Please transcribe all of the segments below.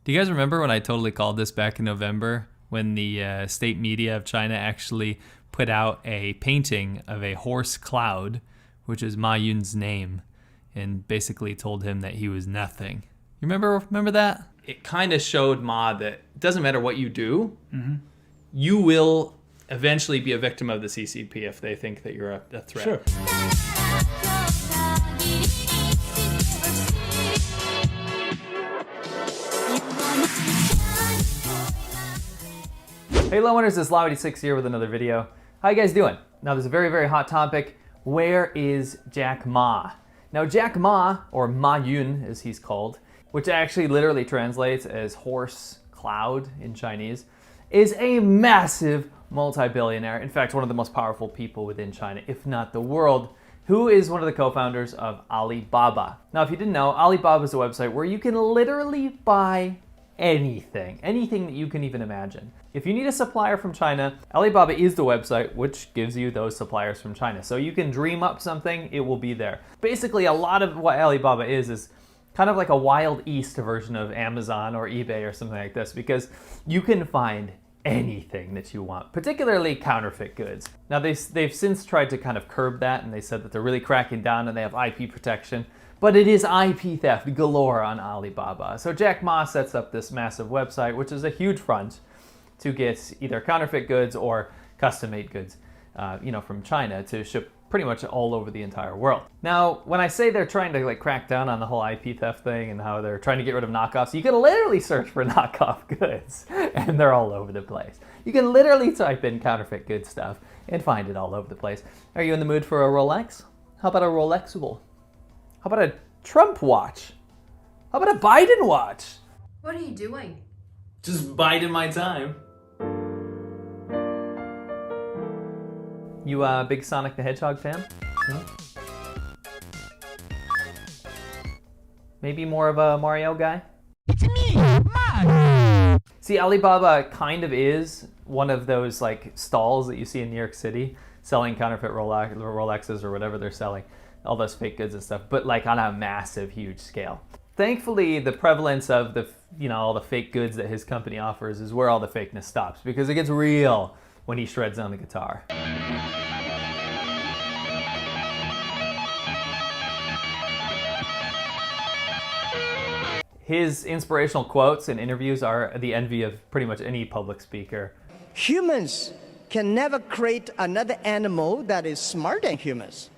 Do you guys remember when I totally called this back in November when the state media of China actually put out a painting of a horse Cloud, which is Ma Yun's name, and basically told him that he was nothing? You remember that? It kind of showed Ma that it doesn't matter what you do, you will eventually be a victim of the CCP if they think that you're a threat. Sure. Hey Low Winners, it's Low86 here with another video. How you guys doing? Now there's a very, very hot topic. Where is Jack Ma? Now Jack Ma, or Ma Yun as he's called, which actually literally translates as horse cloud in Chinese, is a massive multi-billionaire. In fact, one of the most powerful people within China, if not the world, who is one of the co-founders of Alibaba. Now, if you didn't know, Alibaba is a website where you can literally buy anything that you can even imagine. If you need a supplier from China, Alibaba is the website which gives you those suppliers from China. So you can dream up something, it will be there. Basically, a lot of what Alibaba is kind of like a Wild East version of Amazon or eBay or something like this, because you can find anything that you want, particularly counterfeit goods. Now they've since tried to kind of curb that, and they said that they're really cracking down and they have IP protection, but it is IP theft galore on Alibaba. So Jack Ma sets up this massive website, which is a huge front to get either counterfeit goods or custom-made goods, from China to ship pretty much all over the entire world. Now, when I say they're trying to crack down on the whole IP theft thing and how they're trying to get rid of knockoffs, you can literally search for knockoff goods and they're all over the place. You can literally type in counterfeit good stuff and find it all over the place. Are you in the mood for a Rolex? How about a Rolexable? How about a Trump watch? How about a Biden watch? What are you doing? Just biding my time. You a big Sonic the Hedgehog fan? No? Maybe more of a Mario guy? It's me, Mario! See, Alibaba kind of is one of those stalls that you see in New York City selling counterfeit Rolexes or whatever they're selling, all those fake goods and stuff, but on a massive, huge scale. Thankfully, the prevalence of all the fake goods that his company offers is where all the fakeness stops, because it gets real when he shreds on the guitar. His inspirational quotes and interviews are the envy of pretty much any public speaker. Humans can never create another animal that is smarter than humans.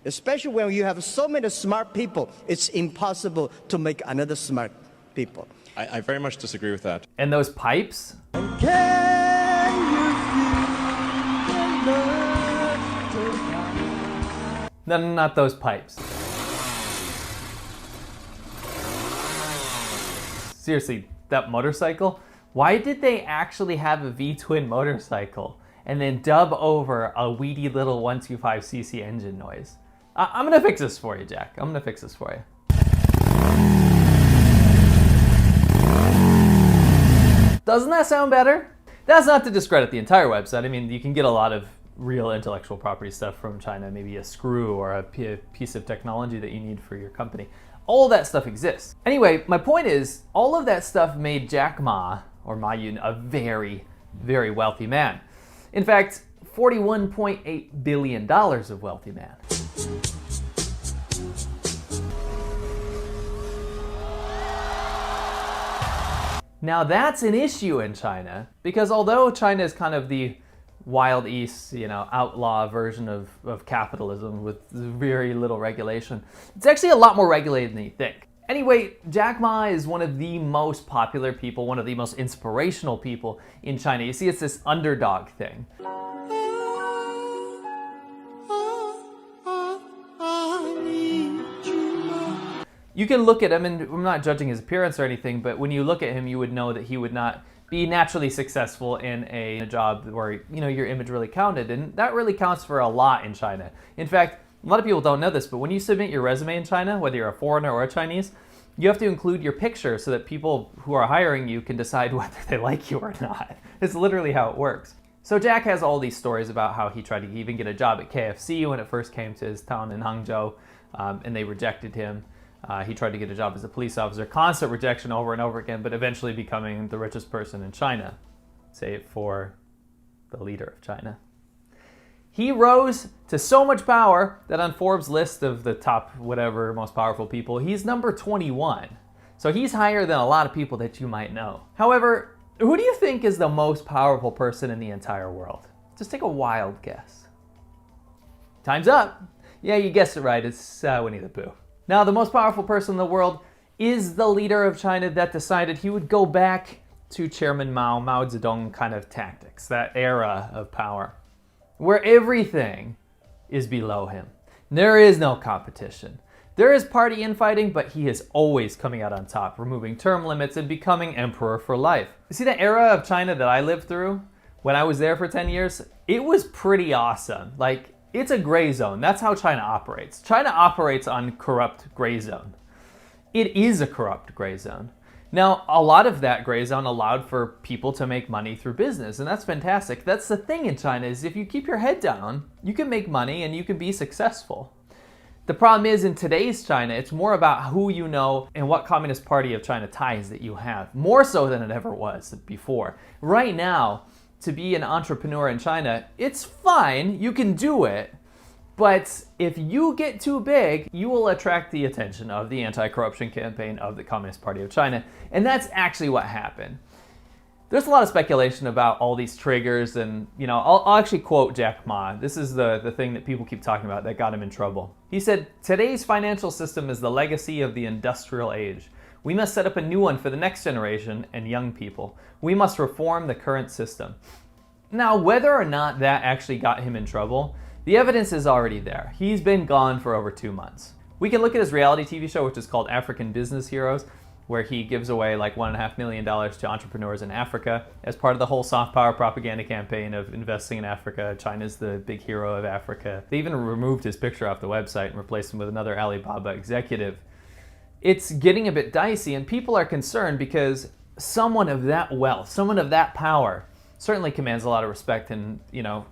Especially when you have so many smart people, it's impossible to make another smart people. I very much disagree with that. And those pipes? No, not those pipes. Seriously, that motorcycle? Why did they actually have a V-twin motorcycle and then dub over a weedy little 125cc engine noise? I'm gonna fix this for you, Jack. I'm gonna fix this for you. Doesn't that sound better? That's not to discredit the entire website. I mean, you can get a lot of real intellectual property stuff from China, maybe a screw or a piece of technology that you need for your company. All that stuff exists. Anyway, my point is, all of that stuff made Jack Ma, or Ma Yun, a very, very wealthy man. In fact, $41.8 billion of wealthy man. Now that's an issue in China, because although China is kind of the Wild East, outlaw version of capitalism with very little regulation, it's actually a lot more regulated than you think. Anyway, Jack Ma is one of the most popular people, one of the most inspirational people in China. You see, it's this underdog thing. You can look at him, and I'm not judging his appearance or anything, but when you look at him, you would know that he would not be naturally successful in a job where your image really counted, and that really counts for a lot in China. In fact, a lot of people don't know this, but when you submit your resume in China, whether you're a foreigner or a Chinese, you have to include your picture so that people who are hiring you can decide whether they like you or not. It's literally how it works. So Jack has all these stories about how he tried to even get a job at KFC when it first came to his town in Hangzhou, and they rejected him. He tried to get a job as a police officer, constant rejection over and over again, but eventually becoming the richest person in China, save for the leader of China. He rose to so much power that on Forbes' list of the top whatever most powerful people, he's number 21. So he's higher than a lot of people that you might know. However, who do you think is the most powerful person in the entire world? Just take a wild guess. Time's up. Yeah, you guessed it right. It's Winnie the Pooh. Now, the most powerful person in the world is the leader of China that decided he would go back to Chairman Mao Zedong kind of tactics, that era of power, where everything is below him. There is no competition. There is party infighting, but he is always coming out on top, removing term limits and becoming emperor for life. You see, the era of China that I lived through when I was there for 10 years, it was pretty awesome. Like, it's a gray zone. That's how China operates. China operates on corrupt gray zone. It is a corrupt gray zone. Now, a lot of that gray zone allowed for people to make money through business, and that's fantastic. That's the thing in China, is if you keep your head down, you can make money and you can be successful. The problem is, in today's China, it's more about who you know and what Communist Party of China ties that you have, more so than it ever was before. Right now, to be an entrepreneur in China, it's fine, you can do it, but if you get too big, you will attract the attention of the anti-corruption campaign of the Communist Party of China, and that's actually what happened. There's a lot of speculation about all these triggers, and I'll actually quote Jack Ma. This is the thing that people keep talking about that got him in trouble. He said, "Today's financial system is the legacy of the industrial age. We must set up a new one for the next generation and young people. We must reform the current system." Now, whether or not that actually got him in trouble, the evidence is already there. He's been gone for over 2 months. We can look at his reality TV show, which is called African Business Heroes, where he gives away like $1.5 million to entrepreneurs in Africa as part of the whole soft power propaganda campaign of investing in Africa. China's the big hero of Africa. They even removed his picture off the website and replaced him with another Alibaba executive. It's getting a bit dicey, and people are concerned because someone of that wealth, someone of that power, certainly commands a lot of respect and,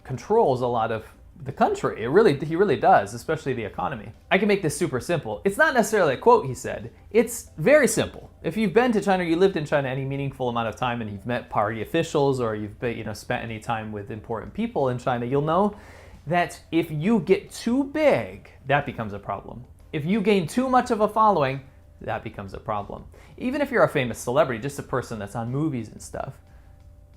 controls a lot of the country. He really does, especially the economy. I can make this super simple. It's not necessarily a quote he said. It's very simple. If you've been to China, you lived in China any meaningful amount of time, and you've met party officials, or you've spent any time with important people in China, you'll know that if you get too big, that becomes a problem. If you gain too much of a following, that becomes a problem. Even if you're a famous celebrity, just a person that's on movies and stuff,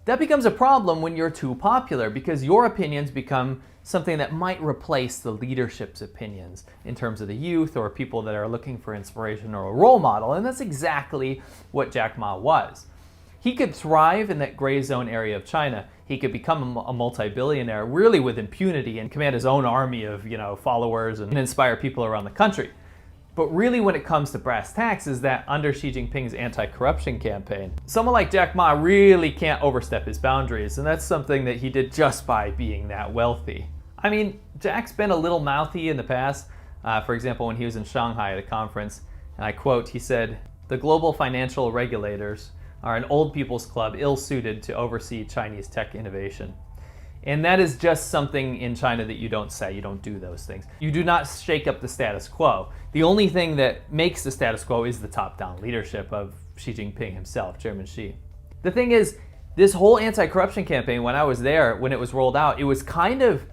that becomes a problem when you're too popular, because your opinions become something that might replace the leadership's opinions in terms of the youth or people that are looking for inspiration or a role model. And that's exactly what Jack Ma was. He could thrive in that gray zone area of China. He could become a multi-billionaire really with impunity and command his own army of followers and inspire people around the country. But really, when it comes to brass tacks, is that under Xi Jinping's anti-corruption campaign, someone like Jack Ma really can't overstep his boundaries, and that's something that he did just by being that wealthy. I mean, Jack's been a little mouthy in the past. For example, when he was in Shanghai at a conference, and I quote, he said, "The global financial regulators are an old people's club ill-suited to oversee Chinese tech innovation." And that is just something in China that you don't say. You don't do those things. You do not shake up the status quo. The only thing that makes the status quo is the top-down leadership of Xi Jinping himself, Chairman Xi. The thing is, this whole anti-corruption campaign, when I was there, when it was rolled out, it was kind of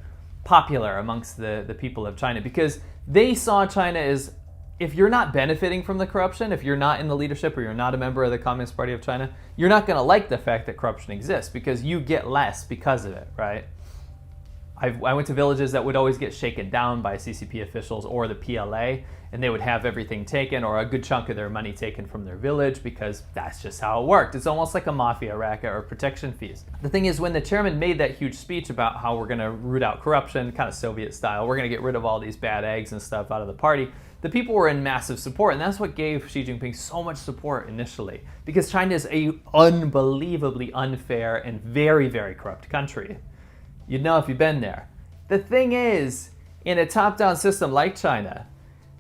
popular amongst the people of China, because they saw China as, if you're not benefiting from the corruption, if you're not in the leadership or you're not a member of the Communist Party of China, you're not going to like the fact that corruption exists, because you get less because of it, right? I went to villages that would always get shaken down by CCP officials or the PLA, and they would have everything taken or a good chunk of their money taken from their village, because that's just how it worked. It's almost like a mafia racket or protection fees. The thing is, when the chairman made that huge speech about how we're going to root out corruption, kind of Soviet style, we're going to get rid of all these bad eggs and stuff out of the party, the people were in massive support, and that's what gave Xi Jinping so much support initially, because China is an unbelievably unfair and very, very corrupt country. You'd know if you've been there. The thing is, in a top-down system like China,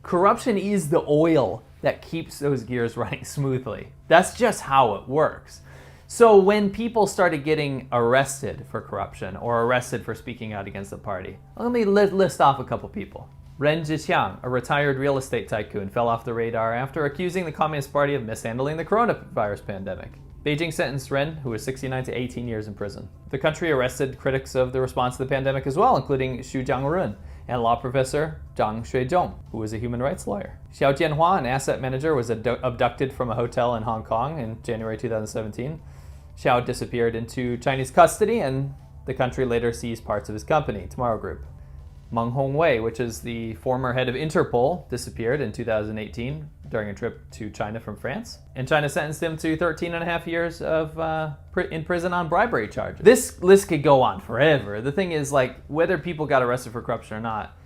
corruption is the oil that keeps those gears running smoothly. That's just how it works. So when people started getting arrested for corruption or arrested for speaking out against the party, let me list off a couple people. Ren Zhiqiang, a retired real estate tycoon, fell off the radar after accusing the Communist Party of mishandling the coronavirus pandemic. Beijing sentenced Ren, who was 69, to 18 years in prison. The country arrested critics of the response to the pandemic as well, including Xu Jiangrun and law professor Zhang Xuezhong, who was a human rights lawyer. Xiao Jianhua, an asset manager, was abducted from a hotel in Hong Kong in January 2017. Xiao disappeared into Chinese custody, and the country later seized parts of his company, Tomorrow Group. Meng Hongwei, which is the former head of Interpol, disappeared in 2018 during a trip to China from France. And China sentenced him to 13 and a half years in prison on bribery charges. This list could go on forever. The thing is, like, whether people got arrested for corruption or not,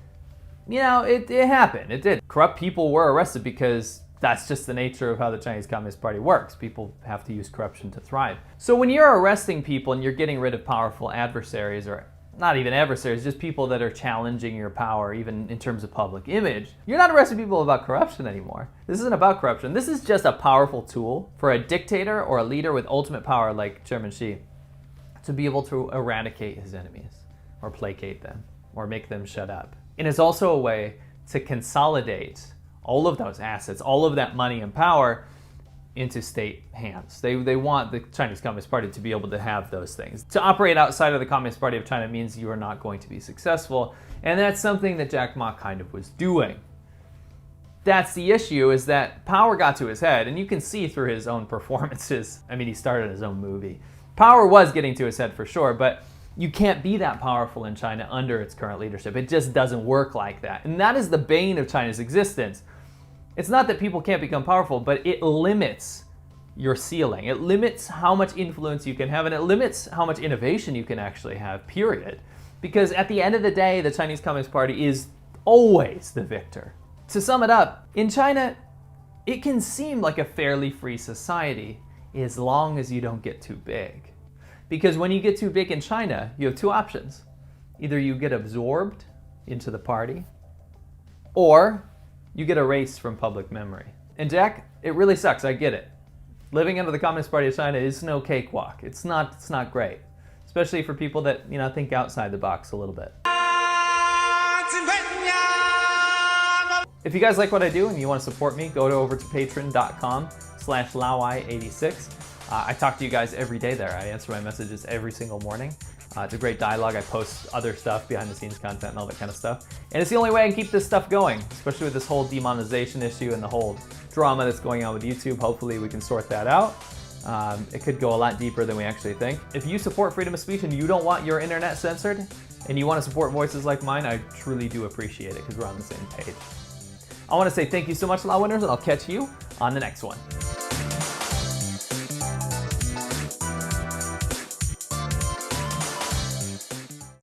you know, it happened. It did. Corrupt people were arrested because that's just the nature of how the Chinese Communist Party works. People have to use corruption to thrive. So when you're arresting people and you're getting rid of powerful adversaries, or not even adversaries, just people that are challenging your power, even in terms of public image, you're not arresting people about corruption anymore. This isn't about corruption. This is just a powerful tool for a dictator or a leader with ultimate power like Chairman Xi to be able to eradicate his enemies or placate them or make them shut up. And it's also a way to consolidate all of those assets, all of that money and power into state hands. They want the Chinese Communist Party to be able to have those things. To operate outside of the Communist Party of China means you are not going to be successful, and that's something that Jack Ma kind of was doing. That's the issue, is that power got to his head, and you can see through his own performances. I mean, he started his own movie. Power was getting to his head for sure, but you can't be that powerful in China under its current leadership. It just doesn't work like that. And that is the bane of China's existence. It's not that people can't become powerful, but it limits your ceiling. It limits how much influence you can have, and it limits how much innovation you can actually have, period. Because at the end of the day, the Chinese Communist Party is always the victor. To sum it up, in China, it can seem like a fairly free society as long as you don't get too big. Because when you get too big in China, you have two options. Either you get absorbed into the party, or you get erased from public memory. And Jack, it really sucks, I get it. Living under the Communist Party of China is no cakewalk. It's not great. Especially for people that, you know, think outside the box a little bit. If you guys like what I do and you want to support me, go over to patreon.com/Lawai86. I talk to you guys every day there. I answer my messages every single morning. It's a great dialogue. I post other stuff, behind the scenes content and all that kind of stuff. And it's the only way I can keep this stuff going, especially with this whole demonetization issue and the whole drama that's going on with YouTube. Hopefully we can sort that out. It could go a lot deeper than we actually think. If you support freedom of speech and you don't want your internet censored, and you want to support voices like mine, I truly do appreciate it because we're on the same page. I want to say thank you so much, Law Winners, and I'll catch you on the next one.